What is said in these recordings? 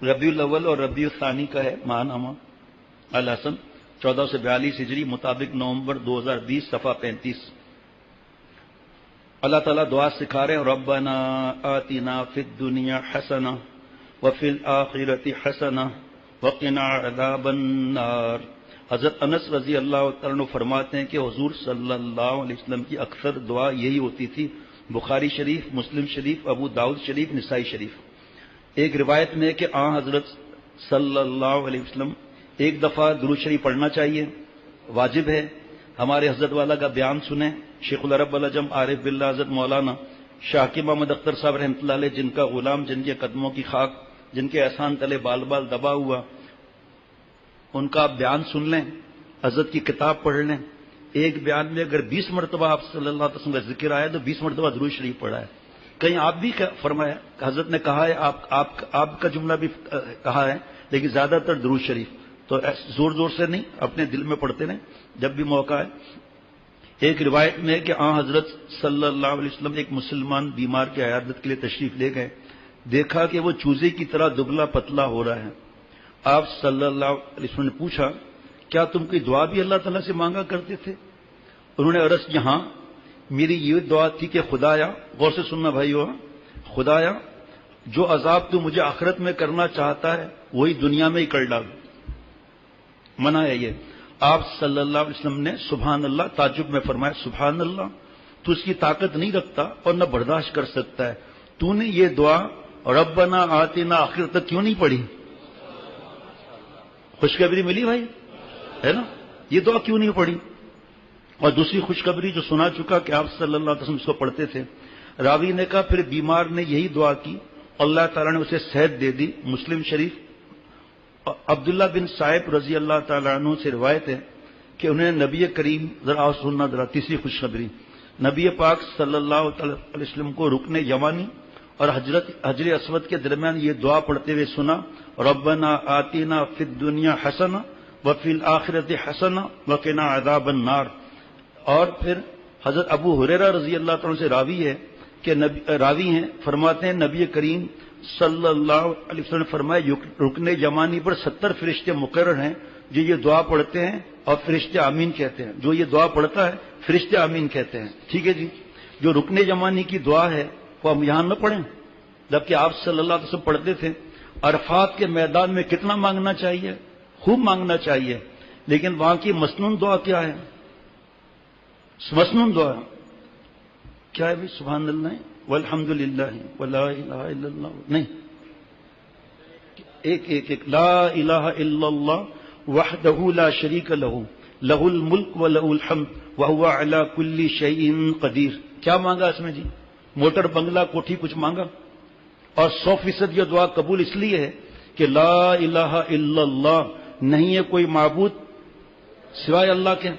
ربیع الاول اور ربیع الثانی کا ہے ماہ نامہ الحسن 1442 ہجری مطابق نومبر 2020 صفحہ 35۔ اللہ تعالیٰ دعا سکھا رہے ہیں ربنا آتنا فی الدنیا حسنہ وفی الآخرۃ حسنہ وقنا عذاب النار۔ حضرت انس رضی اللہ تعالیٰ عنہ فرماتے ہیں کہ حضور صلی اللہ علیہ وسلم کی اکثر دعا یہی ہوتی تھی۔ بخاری شریف، مسلم شریف، ابو داؤد شریف، نسائی شریف۔ ایک روایت میں ہے کہ حضرت صلی اللہ علیہ وسلم ایک دفعہ درود شریف پڑھنا چاہیے، واجب ہے۔ ہمارے حضرت والا کا بیان سنیں، شیخ العرب العجم عارف باللہ حضرت مولانا شاکر محمد اختر صاحب رحمۃ اللہ علیہ، جن کا غلام، جن کے قدموں کی خاک، جن کے احسان تلے بال بال دبا ہوا، ان کا آپ بیان سن لیں، حضرت کی کتاب پڑھ لیں۔ ایک بیان میں اگر 20 مرتبہ آپ صلی اللہ علیہ وسلم کا ذکر آیا تو 20 مرتبہ درود شریف پڑھا ہے۔ کہیں آپ بھی فرمایا، حضرت نے کہا ہے، آپ کا جملہ بھی کہا ہے، لیکن زیادہ تر درود شریف تو زور زور سے نہیں، اپنے دل میں پڑھتے رہیں جب بھی موقع ہے۔ ایک روایت میں ہے کہ حضرت صلی اللہ علیہ وسلم ایک مسلمان بیمار کی عیادت کے لیے تشریف لے گئے، دیکھا کہ وہ چوزے کی طرح دبلا پتلا ہو رہا ہے۔ آپ صلی اللہ علیہ وسلم نے پوچھا کیا تم کی دعا بھی اللہ تعالیٰ سے مانگا کرتے تھے؟ انہوں نے عرض یہاں میری یہ دعا تھی کہ خدایا، غور سے سننا بھائیو، خدایا جو عذاب تو مجھے آخرت میں کرنا چاہتا ہے وہی دنیا میں ہی کر ڈال۔ منع ہے یہ۔ آپ صلی اللہ علیہ وسلم نے سبحان اللہ تعجب میں فرمایا سبحان اللہ، تو اس کی طاقت نہیں رکھتا اور نہ برداشت کر سکتا ہے، تو نے یہ دعا ربنا آتنا آخر تک کیوں نہیں پڑھی؟ خوشخبری ملی بھائی، ہے نا؟ یہ دعا کیوں نہیں پڑھی؟ اور دوسری خوشخبری جو سنا چکا کہ آپ صلی اللہ علیہ وسلم اس کو پڑھتے تھے۔ راوی نے کہا پھر بیمار نے یہی دعا کی، اللہ تعالیٰ نے اسے صحت دے دی۔ مسلم شریف عبداللہ بن صائب رضی اللہ تعالیٰ عنہ سے روایت ہے کہ انہوں نے نبی کریم، ذرا سننا ذرا تیسری خوشخبری، نبی پاک صلی اللہ علیہ وسلم کو رکن یمانی اور حجر اسود کے درمیان یہ دعا پڑھتے ہوئے سنا ربنا آتنا فی الدنیا حسنہ وفی الآخرۃ حسنہ وقنا عذاب النار۔ اور پھر حضرت ابو ہریرہ رضی اللہ تعالیٰ سے راوی ہیں، فرماتے ہیں نبی کریم صلی اللہ علیہ وسلم نے فرمایا رکن یمانی پر 70 فرشتے مقرر ہیں جو یہ دعا پڑھتے ہیں اور فرشتے آمین کہتے ہیں۔ جو یہ دعا پڑھتا ہے فرشتے آمین کہتے ہیں، ٹھیک ہے جی۔ جو رکن یمانی کی دعا ہے وہ ہم یہاں نہ پڑھیں، جبکہ آپ صلی اللہ علیہ وسلم پڑھتے تھے۔ عرفات کے میدان میں کتنا مانگنا چاہیے؟ خوب مانگنا چاہیے، لیکن وہاں کی مسنون دعا کیا ہے؟ مسنون دعا کیا ہے؟ سبحان اللہ والحمد للہ ولا الہ الا اللہ نہیں، ایک لا الہ الا اللہ وحدہ لا شریک لہ لہ الملک ولہ الحمد وہو علی کل شیء قدیر۔ کیا مانگا اس میں جی؟ موٹر بنگلہ کوٹھی کچھ مانگا؟ اور 100% یہ دعا قبول اس لیے ہے کہ لا الہ الا اللہ، نہیں ہے کوئی معبود سوائے اللہ کے،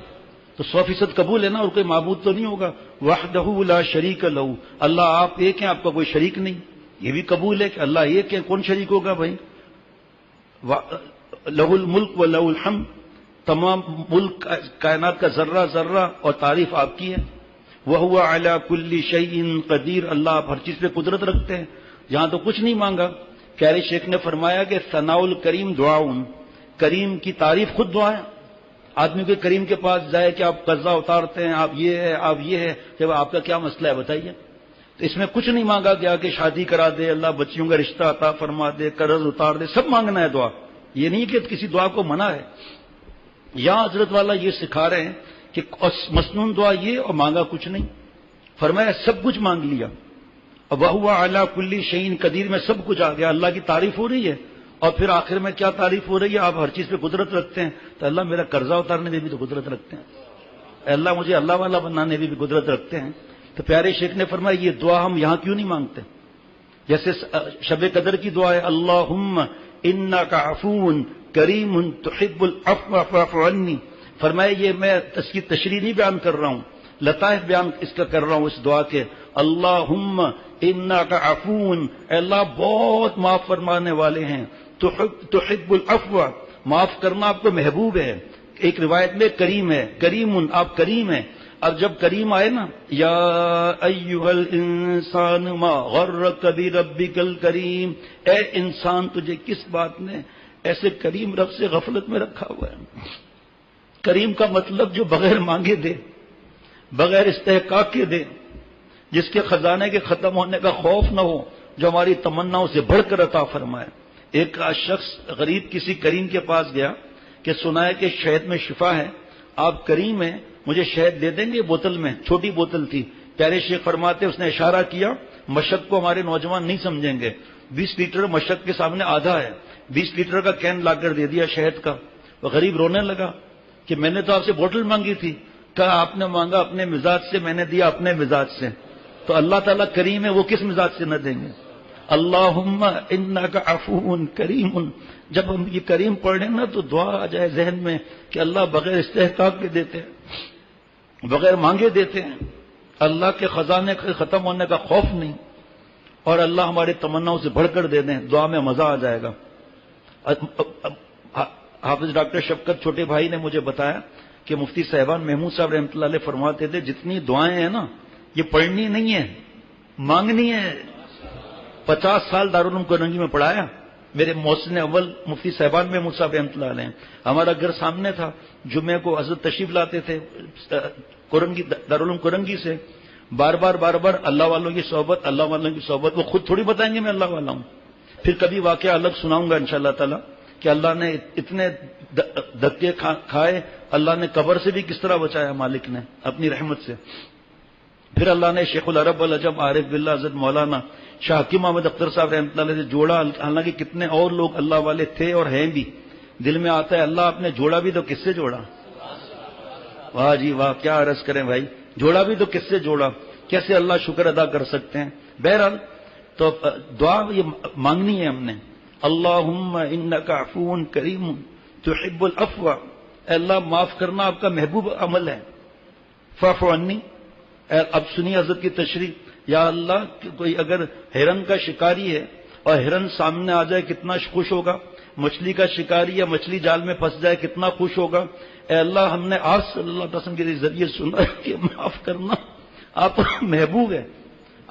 تو 100% قبول ہے نا، اور کوئی معبود تو نہیں ہوگا۔ وحدہ لا شریک لہ، اللہ آپ ایک ہیں، آپ کا کوئی شریک نہیں، یہ بھی قبول ہے کہ اللہ ایک ہے، کون شریک ہوگا بھائی؟ لہ الملک و لہ الحمد، تمام ملک کائنات کا ذرہ ذرہ اور تعریف آپ کی ہے۔ وہو علی کل شیء قدیر، اللہ آپ ہر چیز پہ قدرت رکھتے ہیں۔ یہاں تو کچھ نہیں مانگا۔ پیارے شیخ نے فرمایا کہ ثناء الکریم دعاؤن، کریم کی تعریف خود دعا ہے۔ آدمی کے کریم کے پاس جائے کہ آپ قرضہ اتارتے ہیں، آپ یہ ہے، آپ یہ ہے، جب آپ کا کیا مسئلہ ہے بتائیے؟ تو اس میں کچھ نہیں مانگا گیا کہ شادی کرا دے، اللہ بچیوں کا رشتہ عطا فرما دے، قرض اتار دے، سب مانگنا ہے دعا۔ یہ نہیں کہ کسی دعا کو منع ہے۔ یہاں حضرت والا یہ سکھا رہے ہیں کہ مسنون دعا یہ، اور مانگا کچھ نہیں، فرمایا سب کچھ مانگ لیا۔ وَهُوَ عَلَى كُلِّ شَيْءٍ قدیر میں سب کچھ آ گیا، اللہ کی تعریف ہو رہی ہے۔ اور پھر آخر میں کیا تعریف ہو رہی ہے؟ آپ ہر چیز پہ قدرت رکھتے ہیں، تو اللہ میرا قرضہ اتارنے میں بھی تو قدرت رکھتے ہیں، اللہ مجھے اللہ والا بنانے میں بھی قدرت رکھتے ہیں۔ تو پیارے شیخ نے فرمایا یہ دعا ہم یہاں کیوں نہیں مانگتے؟ جیسے شب قدر کی دعا ہے اللہم انک عفو کریم تحب العفو فاعف عنی، فرمایا یہ میں اس کی تشریح نہیں بیان کر رہا ہوں، لطائف بیان اس کا کر رہا ہوں اس دعا کے۔ اللہم انک عفو، اے اللہ بہت معاف فرمانے والے ہیں، تحب العفو، معاف کرنا آپ کو محبوب ہے۔ ایک روایت میں کریم ہے، کریم آپ کریم ہیں، اور جب کریم آئے نا، یا ایھا الانسان ما غرک بربک الکریم، اے انسان تجھے کس بات نے ایسے کریم رب سے غفلت میں رکھا ہوا ہے۔ کریم کا مطلب جو بغیر مانگے دے، بغیر استحقاق کے دے، جس کے خزانے کے ختم ہونے کا خوف نہ ہو، جو ہماری تمناؤں سے بڑھ کر عطا فرمائے۔ ایک شخص غریب کسی کریم کے پاس گیا کہ سنا ہے کہ شہد میں شفا ہے، آپ کریم ہیں، مجھے شہد دے دیں گے بوتل میں؟ چھوٹی بوتل تھی۔ پیارے شیخ فرماتے اس نے اشارہ کیا، مشق کو ہمارے نوجوان نہیں سمجھیں گے، 20 لیٹر مشق کے سامنے آدھا ہے، 20 لیٹر کا کین لا کر دے دیا شہد کا۔ وہ غریب رونے لگا کہ میں نے تو آپ سے بوتل مانگی تھی۔ کہا آپ نے مانگا اپنے مزاج سے، میں نے دیا اپنے مزاج سے، تو اللہ تعالیٰ کریم ہے، وہ کس مزاج سے نہ دیں گے؟ اللہم انک عفو کریم۔ جب ہم یہ کریم پڑھ لیں نا تو دعا آ جائے ذہن میں کہ اللہ بغیر استحقاق کے دیتے ہیں، بغیر مانگے دیتے ہیں، اللہ کے خزانے کے ختم ہونے کا خوف نہیں، اور اللہ ہماری تمناؤں سے بڑھ کر دے دیں، دعا میں مزہ آ جائے گا۔ حافظ ڈاکٹر شفقت چھوٹے بھائی نے مجھے بتایا کہ مفتی صاحبان محمود صاحب رحمۃ اللہ علیہ فرماتے تھے جتنی دعائیں ہیں نا یہ پڑھنی نہیں ہے، مانگنی ہے۔ 50 سال دارالعلوم کرنگی میں پڑھایا، میرے محسن اول مفتی صاحبان محمود صاحب رحمۃ اللہ علیہ، ہمارا گھر سامنے تھا، جمعے کو حضرت تشریف لاتے تھے کرنگی دارالعلوم کرنگی سے، بار بار اللہ والوں کی صحبت، اللہ والوں کی صحبت۔ وہ خود تھوڑی بتائیں گے میں اللہ والا ہوں۔ پھر کبھی واقعہ الگ سناؤں گا انشاءاللہ تعالی کہ اللہ نے اتنے دھکے کھائے، اللہ نے قبر سے بھی کس طرح بچایا مالک نے اپنی رحمت سے۔ پھر اللہ نے شیخ العرب والعجم عارف باللہ حضرت مولانا شاہ حکیم محمد اختر صاحب رحمۃ اللہ علیہ سے جوڑا، حالانکہ کتنے اور لوگ اللہ والے تھے اور ہیں بھی، دل میں آتا ہے اللہ آپ نے جوڑا بھی تو کس سے جوڑا؟ واہ جی واہ، کیا عرض کریں بھائی، جوڑا بھی تو کس سے جوڑا، کیسے اللہ شکر ادا کر سکتے ہیں۔ بہرحال تو دعا یہ مانگنی ہے ہم نے، اللہم انک عفو کریم تحب العفو، اے اللہ معاف کرنا آپ کا محبوب عمل ہے، فاعف عنی۔ اب سنی حضرت کی تشریح، یا اللہ کوئی اگر ہرن کا شکاری ہے اور ہرن سامنے آ جائے کتنا خوش ہوگا، مچھلی کا شکاری یا مچھلی جال میں پھنس جائے کتنا خوش ہوگا۔ اے اللہ ہم نے آج صلی اللہ علیہ وسلم کے ذریعے سنا کہ معاف کرنا آپ محبوب ہے،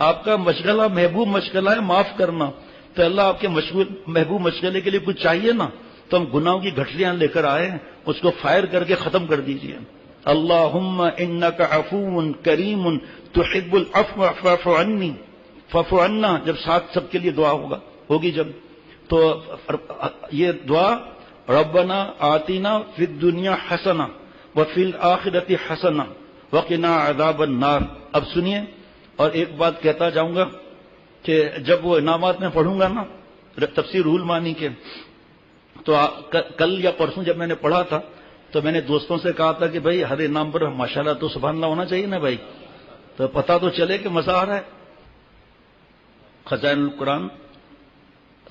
آپ کا مشغلہ محبوب مشغلہ ہے معاف کرنا، تو اللہ آپ کے محبوب مشغلے کے لیے کچھ چاہیے نا، تو ہم گناہوں کی گٹھلیاں لے کر آئے ہیں، اس کو فائر کر کے ختم کر دیجیے۔ اللہم انک عفو کریم تحب العفو فاعف عنی، فاعف عنا جب ساتھ سب کے لیے دعا ہوگی جب، تو یہ دعا ربنا آتنا فی الدنیا حسنہ وفی الآخرۃ حسنہ وقنا عذاب النار۔ اب سنیے، اور ایک بات کہتا جاؤں گا کہ جب وہ انعامات میں پڑھوں گا نا تفسیر روح المعانی کے، تو کل یا پرسوں جب میں نے پڑھا تھا تو میں نے دوستوں سے کہا تھا کہ بھائی ہر انعام پر ماشاءاللہ تو سبحان اللہ ہونا چاہیے نا بھائی، تو پتہ تو چلے کہ مزہ آ رہا ہے۔ خزائن القرآن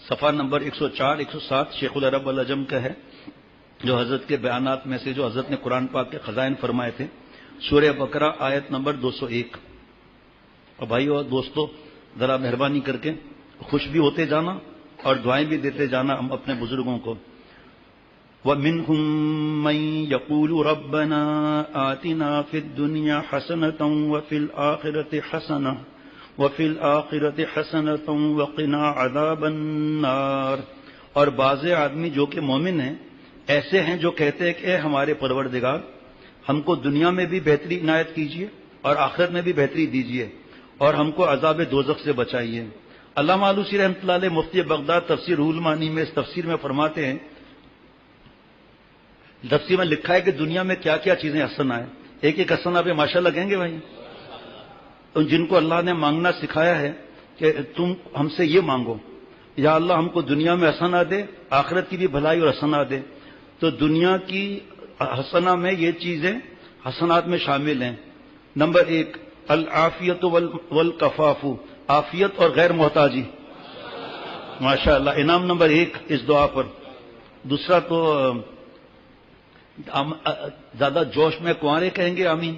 صفحہ نمبر 104 107 شیخ العرب والعجم کا ہے، جو حضرت کے بیانات میں سے جو حضرت نے قرآن پاک کے خزائن فرمائے تھے، سورہ بقرہ آیت نمبر 201۔ اور بھائیو اور دوستو ذرا مہربانی کر کے خوش بھی ہوتے جانا اور دعائیں بھی دیتے جانا ہم اپنے بزرگوں کو۔ وَمِنْهُمْ مَنْ يَقُولُ رَبَّنَا آتِنَا فِي الدُّنْيَا حَسَنَةً وَفِي الْآخِرَةِ حَسَنَةً وَفِي الْآخِرَةِ حَسَنَةً وَقِنَا عَذَابَ النَّارِ۔ اور بعض آدمی جو کہ مومن ہیں ایسے ہیں جو کہتے ہیں کہ اے ہمارے پروردگار ہم کو دنیا میں بھی بہتری عنایت کیجیے اور آخرت میں بھی بہتری دیجیے اور ہم کو عذاب دوزخ سے بچائیے۔ علامہ آلوسی رحمۃ اللہ علیہ مفتی بغداد تفسیر روح المعانی میں اس تفسیر میں فرماتے ہیں، تفسیر میں لکھا ہے کہ دنیا میں کیا کیا چیزیں حسنہ ہیں، ایک ایک حسنہ پہ ماشاءاللہ کہیں گے بھائی، جن کو اللہ نے مانگنا سکھایا ہے کہ تم ہم سے یہ مانگو، یا اللہ ہم کو دنیا میں حسنہ دے، آخرت کی بھی بھلائی اور حسنہ دے۔ تو دنیا کی حسنہ میں یہ چیزیں حسنات میں شامل ہیں۔ نمبر 1 العافیت والکفاف، عافیت اور غیر محتاجی، ماشاءاللہ انعام نمبر 1 اس دعا پر۔ دوسرا تو زیادہ جوش میں کنوارے کہیں گے آمین،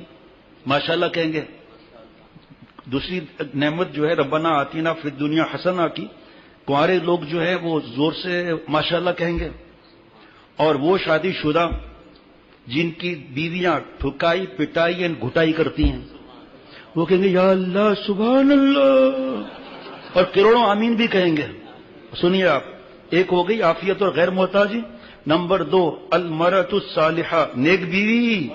ماشاءاللہ کہیں گے۔ دوسری نعمت جو ہے ربنا آتینا فی الدنیا حسنہ کی، کنوارے لوگ جو ہے وہ زور سے ماشاءاللہ کہیں گے، اور وہ شادی شدہ جن کی بیویاں ٹھکائی پٹائی اینڈ گھٹائی کرتی ہیں، وہ کہیں گے یا اللہ سبحان اللہ، اور کروڑوں آمین بھی کہیں گے۔ سنیے آپ، ایک ہو گئی عافیت اور غیر محتاجی، نمبر 2 المرأۃ الصالحہ، نیک بیوی،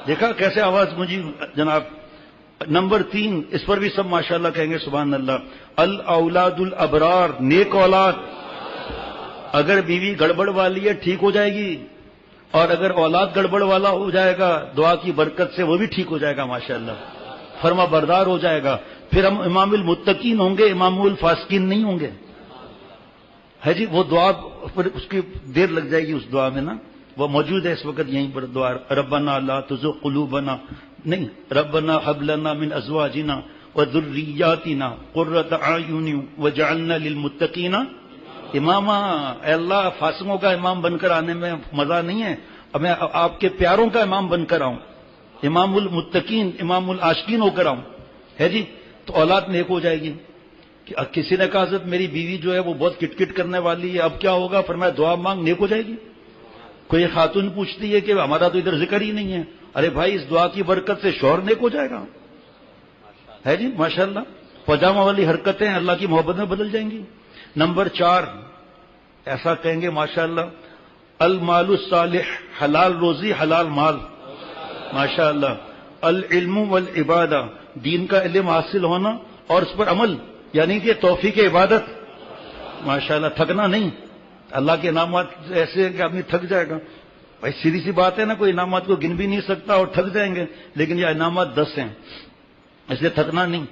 دیکھا کیسے آواز گونجی جناب۔ نمبر 3 اس پر بھی سب ماشاءاللہ کہیں گے سبحان اللہ، الاولاد الابرار، نیک اولاد۔ اگر بیوی گڑبڑ والی ہے ٹھیک ہو جائے گی، اور اگر اولاد گڑبڑ والا ہو جائے گا دعا کی برکت سے وہ بھی ٹھیک ہو جائے گا ماشاءاللہ، فرما بردار ہو جائے گا، پھر ہم امام المتقین ہوں گے، امام الفاسقین نہیں ہوں گے، ہے جی۔ وہ دعا اس کی دیر لگ جائے گی اس دعا میں نا، وہ موجود ہے اس وقت یہیں پر دعا، ربنا لا تزغ قلوبنا، نہیں، ربنا هب لنا من ازواجنا وذرياتنا قرة اعين واجعلنا للمتقين اماما۔ اے اللہ فاسقوں کا امام بن کر آنے میں مزہ نہیں ہے، اب میں آپ کے پیاروں کا امام بن کر آؤں، امام المتقین امام العاشقین ہو کر آؤں، ہے جی۔ تو اولاد نیک ہو جائے گی۔ کسی نے کہا حضرت میری بیوی جو ہے وہ بہت کٹ کٹ کرنے والی ہے، اب کیا ہوگا؟ فرمایا دعا مانگ، نیک ہو جائے گی۔ کوئی خاتون پوچھتی ہے کہ ہمارا تو ادھر ذکر ہی نہیں ہے، ارے بھائی اس دعا کی برکت سے شوہر نیک ہو جائے گا، ہے جی ماشاءاللہ۔ پاجامہ والی حرکتیں اللہ کی محبت میں بدل جائیں گی۔ نمبر 4 ایسا کہیں گے ماشاءاللہ، المال الصالح، حلال روزی حلال مال، ماشاءاللہ۔ العلم والعبادہ، دین کا علم حاصل ہونا اور اس پر عمل، یعنی کہ توفیق عبادت، ماشاءاللہ۔ تھکنا نہیں، اللہ کے انعامات ایسے ہیں کہ آدمی تھک جائے گا، بھائی سیدھی سی بات ہے نا، کوئی انعامات کو گن بھی نہیں سکتا اور تھک جائیں گے، لیکن یہ انعامات 10 ہیں، اس لیے تھکنا نہیں۔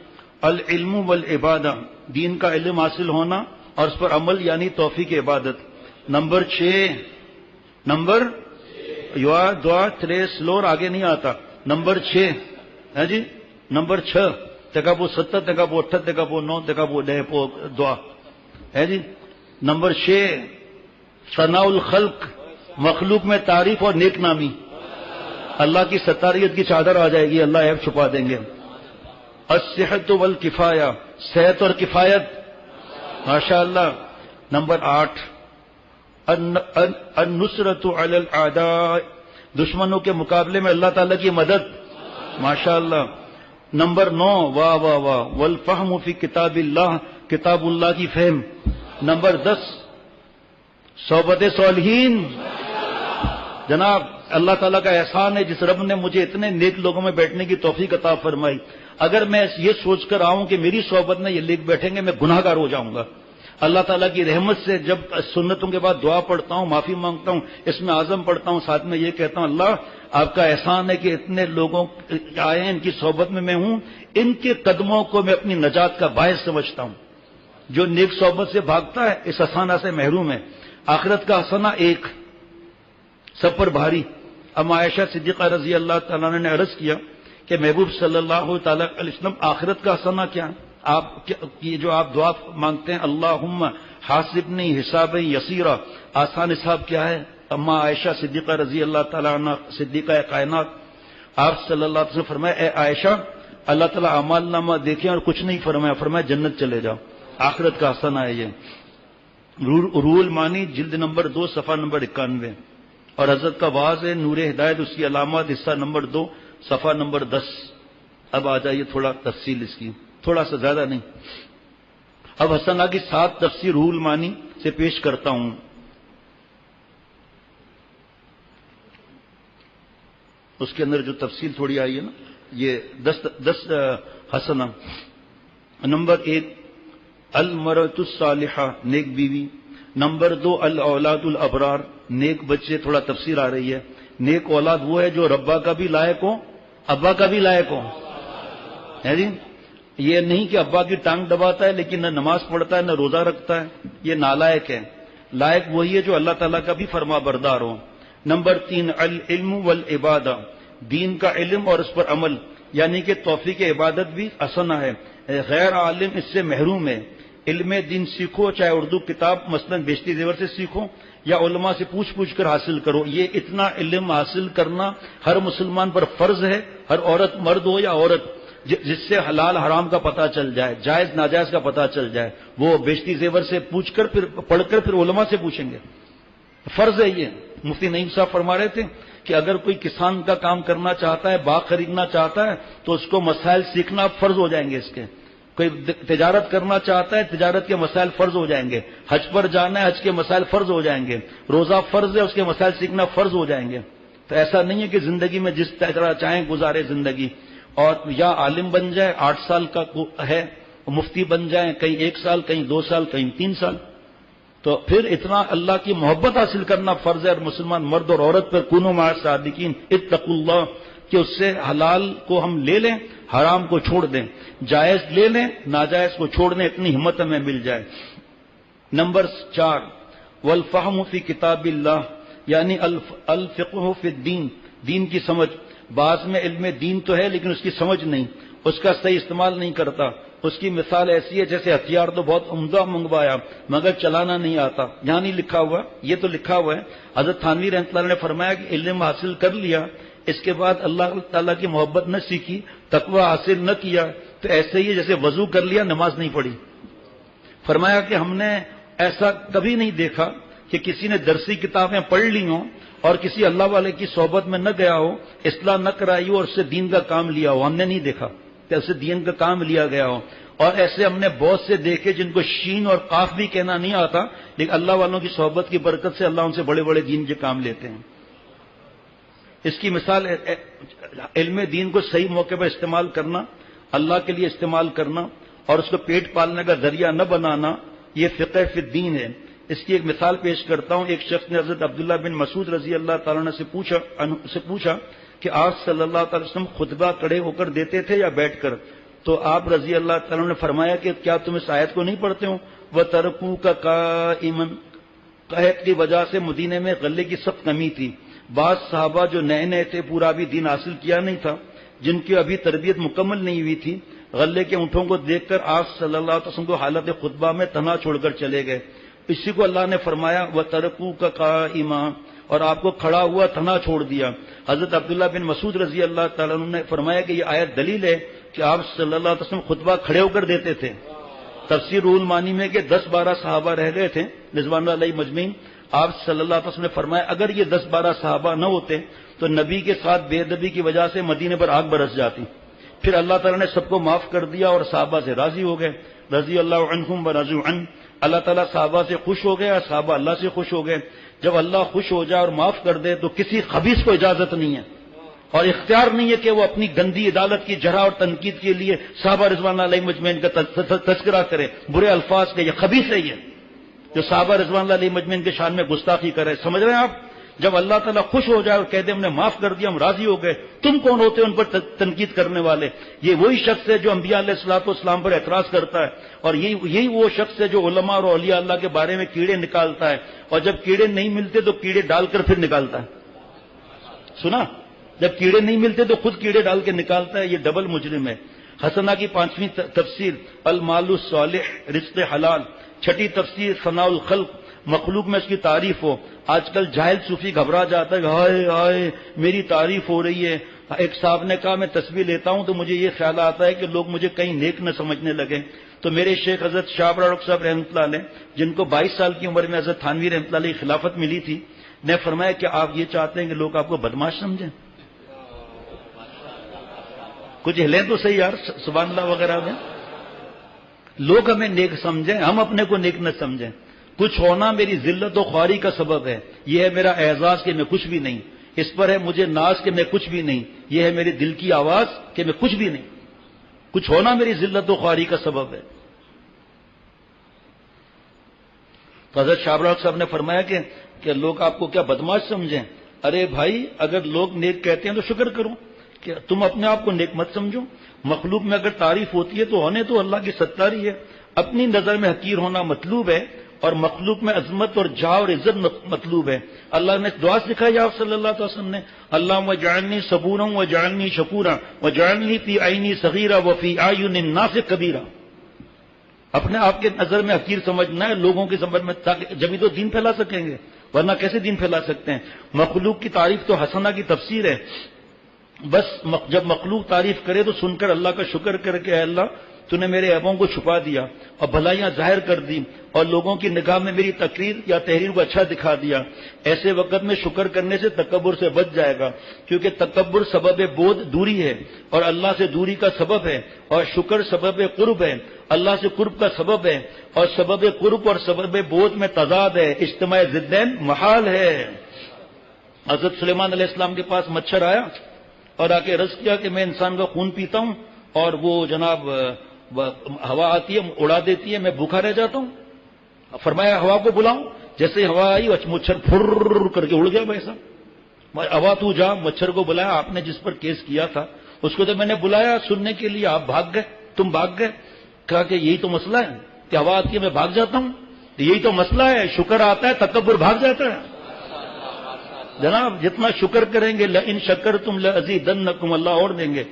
العلم والعبادہ، دین کا علم حاصل ہونا اور اس پر عمل یعنی توفیق عبادت۔ نمبر 6 دعا 3 سلور آگے نہیں آتا، نمبر 6 ہے جی، نمبر 6 تکابو 7 تکابو 8 تکابو 9 تکابو 10 دعا ہے جی۔ نمبر 6 ثناء الخلق، مخلوق میں تعریف اور نیک نامی، اللہ کی ستاریت کی چادر آ جائے گی، اللہ عیب چھپا دیں گے۔ الصحت والکفایہ، صحت اور کفایت، ماشاءاللہ۔ نمبر 8 النصرۃ علی الاعداء، دشمنوں کے مقابلے میں اللہ تعالیٰ کی مدد، ماشاءاللہ۔ نمبر 9 واہ واہ واہ والفہم فی کتاب اللہ، کتاب اللہ کی فہم۔ نمبر 10 صحبت صالحین، جناب اللہ تعالیٰ کا احسان ہے جس رب نے مجھے اتنے نیک لوگوں میں بیٹھنے کی توفیق عطا فرمائی۔ اگر میں یہ سوچ کر آؤں کہ میری صحبت میں یہ لوگ بیٹھیں گے میں گناہ گار ہو جاؤں گا، اللہ تعالیٰ کی رحمت سے جب سنتوں کے بعد دعا پڑھتا ہوں، معافی مانگتا ہوں، اس میں اعظم پڑھتا ہوں، ساتھ میں یہ کہتا ہوں اللہ آپ کا احسان ہے کہ اتنے لوگوں آئے ہیں، ان کی صحبت میں ہوں، ان کے قدموں کو میں اپنی نجات کا باعث سمجھتا ہوں۔ جو نیک صحبت سے بھاگتا ہے اس حسانہ سے محروم ہے۔ آخرت کا حسنہ ایک، سب پر بھاری۔ ام عائشہ صدیقہ رضی اللہ تعالیٰ نے عرض کیا کہ محبوب صلی اللہ تعالیٰ علیہ وسلم آخرت کا حسنہ کیا؟ آپ یہ جو آپ دعا مانگتے ہیں اللہم حاسبنی حسابا یسیرا، آسان حساب کیا ہے؟ اما عائشہ صدیقہ رضی اللہ تعالیٰ عنہ صدیقہ کائنات، آپ صلی اللہ علیہ وسلم فرمایا اے عائشہ اللہ تعالیٰ اعمال نامہ دیکھیں اور کچھ نہیں فرمایا، فرمایا جنت چلے جاؤ، آخرت کا حسنہ ہے یہ۔ روح المعانی جلد نمبر 2 صفحہ نمبر 91، اور حضرت کا واضح ہے نور ہدایت اس کی علامات حصہ نمبر 2 صفحہ نمبر 10۔ اب آ جائیے تھوڑا تفصیل اس کی، تھوڑا سا زیادہ نہیں۔ اب حسنہ کی 7 تفسیر روح المعانی سے پیش کرتا ہوں۔ اس کے اندر جو تفصیل تھوڑی آئی ہے نا، یہ 10 حسنہ۔ نمبر 1 المرأۃ الصالحہ، نیک بیوی۔ نمبر 2 الاولاد الابرار، نیک بچے، تھوڑا تفسیر آ رہی ہے۔ نیک اولاد وہ ہے جو ربا کا بھی لائق ہو ابا کا بھی لائق ہو، ہے جی۔ یہ نہیں کہ ابا کی ٹانگ دباتا ہے لیکن نہ نماز پڑھتا ہے نہ روزہ رکھتا ہے، یہ نالائق ہے۔ لائق وہی ہے جو اللہ تعالیٰ کا بھی فرما بردار ہو۔ نمبر 3 العلم والعبادہ، دین کا علم اور اس پر عمل، یعنی کہ توفیق عبادت بھی حسنہ ہے۔ غیر عالم اس سے محروم ہے۔ علم دین سیکھو، چاہے اردو کتاب مثلا بیشتی زیور سے سیکھو یا علماء سے پوچھ کر حاصل کرو، یہ اتنا علم حاصل کرنا ہر مسلمان پر فرض ہے، ہر عورت مرد ہو یا عورت، جس سے حلال حرام کا پتہ چل جائے، جائز ناجائز کا پتہ چل جائے، وہ بیشتی زیور سے پوچھ کر پھر پڑھ کر پھر علماء سے پوچھیں گے، فرض ہے یہ. مفتی نعیم صاحب فرما رہے تھے کہ اگر کوئی کسان کا کام کرنا چاہتا ہے، باغ خریدنا چاہتا ہے، تو اس کو مسائل سیکھنا فرض ہو جائیں گے اس کے. کوئی تجارت کرنا چاہتا ہے، تجارت کے مسائل فرض ہو جائیں گے. حج پر جانا ہے، حج کے مسائل فرض ہو جائیں گے. روزہ فرض ہے، اس کے مسائل سیکھنا فرض ہو جائیں گے. تو ایسا نہیں ہے کہ زندگی میں جس طرح چاہیں گزارے زندگی، اور یا عالم بن جائے 8 سال کا ہے، مفتی بن جائیں کہیں 1 سال، کہیں 2 سال، کہیں 3 سال. تو پھر اتنا اللہ کی محبت حاصل کرنا فرض ہے. اور مسلمان مرد اور عورت پر کونوا مع الصادقین اتقوا اللہ، کہ اس سے حلال کو ہم لے لیں، حرام کو چھوڑ دیں، جائز لے لیں، ناجائز کو چھوڑ دیں. اتنی ہمت ہمیں مل جائے. نمبر 4 والفہم فی کتاب اللہ، یعنی الفقہ فی الدین، دین کی سمجھ. بعض میں علم دین تو ہے لیکن اس کی سمجھ نہیں، اس کا صحیح استعمال نہیں کرتا. اس کی مثال ایسی ہے جیسے ہتھیار تو بہت عمدہ منگوایا مگر چلانا نہیں آتا. یہاں نہیں لکھا ہوا، یہ تو لکھا ہوا ہے. حضرت تھانوی رحمۃ اللہ نے فرمایا کہ علم حاصل کر لیا، اس کے بعد اللہ تعالیٰ کی محبت نہ سیکھی، تقوی حاصل نہ کیا، تو ایسے ہی جیسے وضو کر لیا نماز نہیں پڑھی. فرمایا کہ ہم نے ایسا کبھی نہیں دیکھا کہ کسی نے درسی کتابیں پڑھ لی ہوں اور کسی اللہ والے کی صحبت میں نہ گیا ہو، اصلاح نہ کرائی ہو اور اس سے دین کا کام لیا ہو. ہم نے نہیں دیکھا کہ اس سے دین کا کام لیا گیا ہو. اور ایسے ہم نے بہت سے دیکھے جن کو شین اور قاف بھی کہنا نہیں آتا، لیکن اللہ والوں کی صحبت کی برکت سے اللہ ان سے بڑے بڑے دین کے کام لیتے ہیں. اس کی مثال علم دین کو صحیح موقع پر استعمال کرنا، اللہ کے لیے استعمال کرنا اور اس کو پیٹ پالنے کا ذریعہ نہ بنانا، یہ فقہ فی الدین ہے. اس کی ایک مثال پیش کرتا ہوں. ایک شخص نے حضرت عبداللہ بن مسعود رضی اللہ تعالیٰ عنہ سے پوچھا کہ آپ صلی اللہ تعالی وسلم خطبہ کھڑے ہو کر دیتے تھے یا بیٹھ کر؟ تو آپ رضی اللہ تعالیٰ نے فرمایا کہ کیا تم اس آیت کو نہیں پڑھتے ہو؟ وَتَرَكُوكَ قَائِمًا، قحط کی وجہ سے مدینے میں غلے کی سخت کمی تھی. بعض صحابہ جو نئے نئے تھے، پورا بھی دین حاصل کیا نہیں تھا، جن کی ابھی تربیت مکمل نہیں ہوئی تھی، غلے کے اونٹوں کو دیکھ کر آپ صلی اللہ علیہ وسلم کو حالت خطبہ میں تنہا چھوڑ کر چلے گئے. اسی کو اللہ نے فرمایا وَتَرَكُوكَ قَائِمًا، اور آپ کو کھڑا ہوا تنہا چھوڑ دیا. حضرت عبداللہ بن مسعود رضی اللہ تعالیٰ عنہ نے فرمایا کہ یہ آیت دلیل ہے کہ آپ صلی اللہ علیہ وسلم خطبہ کھڑے ہو کر دیتے تھے. تفسیر روح المعانی میں کہ 10-12 صحابہ رہ گئے تھے رضوان اللہ علیہ مجمعین. آپ صلی اللہ علیہ وسلم نے فرمایا اگر یہ 10-12 صحابہ نہ ہوتے تو نبی کے ساتھ بے ادبی کی وجہ سے مدینے پر آگ برس جاتی. پھر اللہ تعالیٰ نے سب کو معاف کر دیا اور صحابہ سے راضی ہو گئے. رضی اللہ عنہم ورضوا عنہ، اللہ تعالیٰ صحابہ سے خوش ہو گئے اور صحابہ اللہ سے خوش ہو گئے. جب اللہ خوش ہو جائے اور معاف کر دے تو کسی خبیث کو اجازت نہیں ہے اور اختیار نہیں ہے کہ وہ اپنی گندی عدالت کی جرح اور تنقید کے لیے صحابہ رضوان اللہ علیہ مجمعین کا تذکرہ کرے، برے الفاظ کے. یہ خبیث ہے یہ جو صحابہ رضوان اللہ علیہ مجمعین کے شان میں گستاخی کرے. سمجھ رہے ہیں آپ؟ جب اللہ تعالیٰ خوش ہو جائے اور کہہ دے ہم نے معاف کر دیا، ہم راضی ہو گئے، تم کون ہوتے ان پر تنقید کرنے والے؟ یہ وہی شخص ہے جو انبیاء علیہ الصلوۃ والسلام پر اعتراض کرتا ہے، اور یہی وہ شخص ہے جو علماء اور اولیاء اللہ کے بارے میں کیڑے نکالتا ہے، اور جب کیڑے نہیں ملتے تو کیڑے ڈال کر پھر نکالتا ہے. سنا؟ جب کیڑے نہیں ملتے تو خود کیڑے ڈال کے نکالتا ہے. یہ ڈبل مجرم ہے. حسنہ کی 5ویں تفسیر المال الصالح رزق حلال. 6ٹھی تفسیر ثناء الخلق، مخلوق میں اس کی تعریف ہو. آج کل جاہل صوفی گھبرا جاتا ہے کہ ہائے ہائے میری تعریف ہو رہی ہے. ایک صاحب نے کہا میں تسبیح لیتا ہوں تو مجھے یہ خیال آتا ہے کہ لوگ مجھے کہیں نیک نہ سمجھنے لگے. تو میرے شیخ حضرت شاہ ابرار صاحب رحمۃ اللہ علیہ، جن کو 22 سال کی عمر میں حضرت تھانوی رحمۃ اللہ علیہ خلافت ملی تھی، نے فرمایا کہ آپ یہ چاہتے ہیں کہ لوگ آپ کو بدماش سمجھیں؟ کچھ ہلیں تو صحیح یار، سبحان اللہ وغیرہ میں. لوگ ہمیں نیک سمجھیں، ہم اپنے کو نیک نہ سمجھیں. کچھ ہونا میری ذلت و خواری کا سبب ہے، یہ ہے میرا اعزاز کہ میں کچھ بھی نہیں، اس پر ہے مجھے ناز کہ میں کچھ بھی نہیں، یہ ہے میرے دل کی آواز کہ میں کچھ بھی نہیں. کچھ ہونا میری ذلت و خواری کا سبب ہے. تو حضرت شاہ ابرار صاحب نے فرمایا کہ لوگ آپ کو کیا بدماش سمجھیں؟ ارے بھائی اگر لوگ نیک کہتے ہیں تو شکر کرو، کہ تم اپنے آپ کو نیک مت سمجھو. مخلوق میں اگر تعریف ہوتی ہے تو ہونے تو اللہ کی ستاری ہے. اپنی نظر میں حقیر ہونا مطلوب ہے اور مخلوق میں عظمت اور جاہ اور عزت مطلوب ہے. اللہ نے دعا سکھائی آپ صلی اللہ علیہ وسلم نے، اللہم اجعلنی صبورا واجعلنی شکورا واجعلنی فی عینی صغیرا وفی اعین الناس کبیرا. اپنے آپ کے نظر میں حقیر سمجھنا ہے، لوگوں کی سمجھ میں، تاکہ جبھی تو دین پھیلا سکیں گے، ورنہ کیسے دین پھیلا سکتے ہیں؟ مخلوق کی تعریف تو حسنہ کی تفسیر ہے. بس جب مخلوق تعریف کرے تو سن کر اللہ کا شکر کر کے اے اللہ تو نے میرے عیبوں کو چھپا دیا اور بھلائیاں ظاہر کر دی اور لوگوں کی نگاہ میں میری تقریر یا تحریر کو اچھا دکھا دیا. ایسے وقت میں شکر کرنے سے تکبر سے بچ جائے گا، کیونکہ تکبر سبب بود دوری ہے اور اللہ سے دوری کا سبب ہے، اور شکر سبب قرب ہے، اللہ سے قرب کا سبب ہے، اور سبب قرب اور سبب بود میں تضاد ہے، اجتماع ضدین محال ہے. حضرت سلیمان علیہ السلام کے پاس مچھر آیا اور آ کے عرض کیا کہ میں انسان کا خون پیتا ہوں اور وہ جناب ہوا آتی ہے اڑا دیتی ہے، میں بھوکا رہ جاتا ہوں. فرمایا ہوا کو بلاؤں. جیسے ہوا آئی مچھر پھر کر کے اڑ گیا. بھائی صاحب ہوا تو جا، مچھر کو بلایا. آپ نے جس پر کیس کیا تھا اس کو تو میں نے بلایا سننے کے لیے، آپ بھاگ گئے، تم بھاگ گئے. کہا کہ یہی تو مسئلہ ہے کہ ہوا آتی ہے میں بھاگ جاتا ہوں، یہی تو مسئلہ ہے. شکر آتا ہے تکبر بھاگ جاتا ہے. جناب جتنا شکر کریں گے لئن شکرتم لازیدنکم، اللہ اور دیں گے.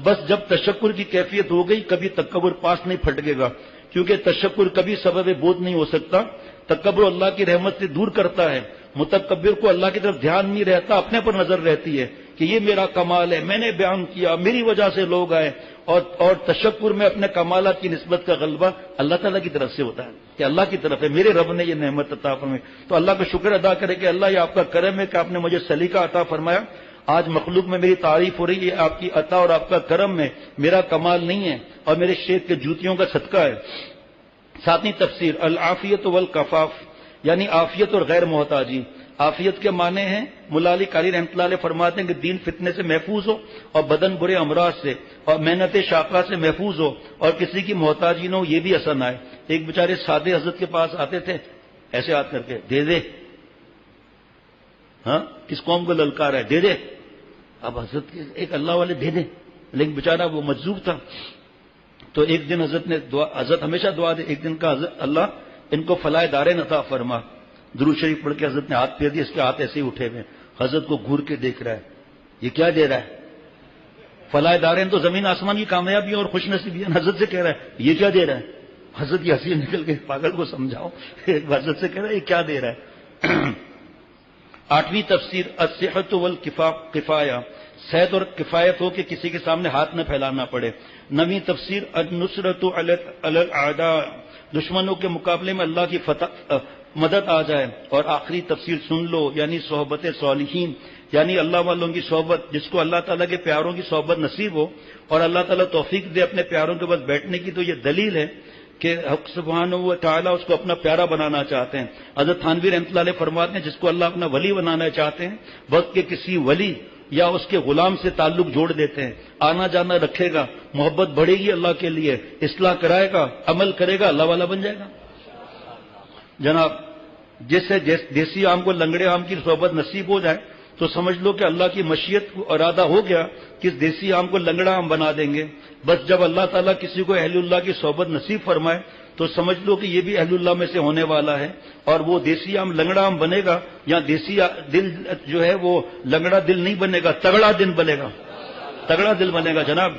بس جب تشکر کی کیفیت ہو گئی کبھی تکبر پاس نہیں پھٹکے گا، کیونکہ تشکر کبھی سبب بود نہیں ہو سکتا. تکبر اللہ کی رحمت سے دور کرتا ہے. متکبر کو اللہ کی طرف دھیان نہیں رہتا، اپنے پر نظر رہتی ہے کہ یہ میرا کمال ہے، میں نے بیان کیا، میری وجہ سے لوگ آئے. اور تشکر میں اپنے کمالات کی نسبت کا غلبہ اللہ تعالیٰ کی طرف سے ہوتا ہے کہ اللہ کی طرف ہے، میرے رب نے یہ نعمت عطا فرمائی. تو اللہ کا شکر ادا کرے کہ اللہ یہ آپ کا کرم ہے کہ آپ نے مجھے سلیقہ عطا فرمایا. آج مخلوق میں میری تعریف ہو رہی ہے، آپ کی عطا اور آپ کا کرم ہے، میرا کمال نہیں ہے اور میرے شیخ کے جوتیوں کا صدقہ ہے. ساتویں تفسیر العافیت والکفاف، یعنی عافیت اور غیر محتاجی. عافیت کے معنی ہیں ملا علی قاری رحمۃ اللہ علیہ فرماتے ہیں کہ دین فتنے سے محفوظ ہو اور بدن برے امراض سے اور محنت شاقہ سے محفوظ ہو اور کسی کی محتاجی نہ ہو، یہ بھی حسن آئے. ایک بیچارے سادے حضرت کے پاس آتے تھے ایسے ہاتھ کر کے، دے دے. ہاں کس قوم کو للکار ہے، دے دے. اب حضرت ایک اللہ والے دے دے، لیکن بیچارہ وہ مجذوب تھا. تو ایک دن حضرت نے حضرت ہمیشہ دعا دے، ایک دن کا حضرت اللہ ان کو فلاح دارین عطا فرما. درود شریف پڑھ کے حضرت نے ہاتھ پھیر دیا، اس کے ہاتھ ایسے ہی اٹھے ہوئے. حضرت کو گھور کے دیکھ رہا ہے، یہ کیا دے رہا ہے؟ فلاح دارین تو زمین آسمان کی کامیابی اور خوش نصیبی ہے. حضرت سے کہہ رہا ہے یہ کیا دے رہا ہے؟ حضرت کی ہنسی نکل کے پاگل کو سمجھاؤ. حضرت سے کہہ رہا ہے یہ کیا دے رہا ہے؟ آٹھویں تفسیر الصحت والکفایہ، صحت اور کفایت ہو کہ کسی کے سامنے ہاتھ نہ پھیلانا پڑے. نویں تفسیر النصرۃ علی الاعداء، دشمنوں کے مقابلے میں اللہ کی مدد آ جائے. اور آخری تفسیر سن لو، یعنی صحبت صالحین، یعنی اللہ والوں کی صحبت. جس کو اللہ تعالیٰ کے پیاروں کی صحبت نصیب ہو اور اللہ تعالیٰ توفیق دے اپنے پیاروں کے پاس بیٹھنے کی، تو یہ دلیل ہے کہ حق سبحانہ و تعالیٰ اس کو اپنا پیارا بنانا چاہتے ہیں. حضرت تھانوی رحمۃ اللہ علیہ فرماتے ہیں جس کو اللہ اپنا ولی بنانا چاہتے ہیں، وقت کے کسی ولی یا اس کے غلام سے تعلق جوڑ دیتے ہیں. آنا جانا رکھے گا، محبت بڑھے گی اللہ کے لیے، اصلاح کرائے گا، عمل کرے گا، اللہ والا بن جائے گا. جناب جس سے دیسی آم کو لنگڑے آم کی صحبت نصیب ہو جائے تو سمجھ لو کہ اللہ کی مشیت کو ارادہ ہو گیا کہ اس دیسی آم کو لنگڑا آم بنا دیں گے. بس جب اللہ تعالیٰ کسی کو اہل اللہ کی صحبت نصیب فرمائے تو سمجھ لو کہ یہ بھی اہل اللہ میں سے ہونے والا ہے، اور وہ دیسی آم لنگڑا آم بنے گا. یا دیسی دل جو ہے وہ لنگڑا دل نہیں بنے گا، تگڑا دل بنے گا، تگڑا دل بنے گا. جناب